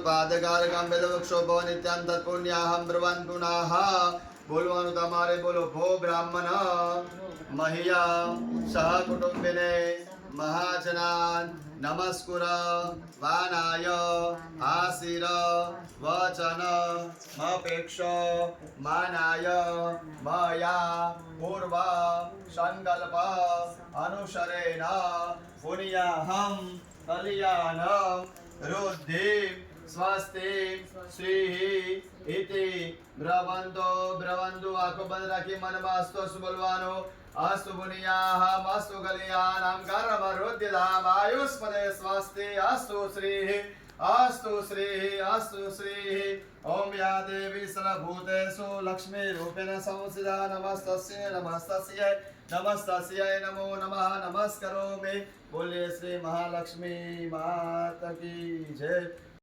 પાદકારકમ વેદવૃક્ષો ભવ નિત્યમ તત્પુણ્યાહમ બ્રવન પુનાહ બોલવાનું તમારે બોલો ભો બ્રાહ્મણ મહિયા સહ કુટુંબિને મહાજનાન નમસ્કુર વાનાય આશીર વચન મપેક્ષ માનાય મયા પૂર્વ સંકલ્પ અનુસરેણ પુણ્યાહમ કલ્યાણમ रुद्धि स्वस्ति श्री इति ब्रवंतो ब्रवंतु आंखों बंद रखी मन में अस्तु बोलवानो अस्तु पुनियाहम अस्तु कल्याणम कर्म रुद्धिधाम आयुष्मदे स्वस्ति अस्तु श्री अस्तु श्री ओम या देवी सर्वभूतेषु लक्ष्मी रूपेण संस्थिता नमस्तस्यै नमस्तस्यै नमस्तस्यै नमो नमः नमस्करोमि बोलिए श्री महालक्ष्मी माता की जय।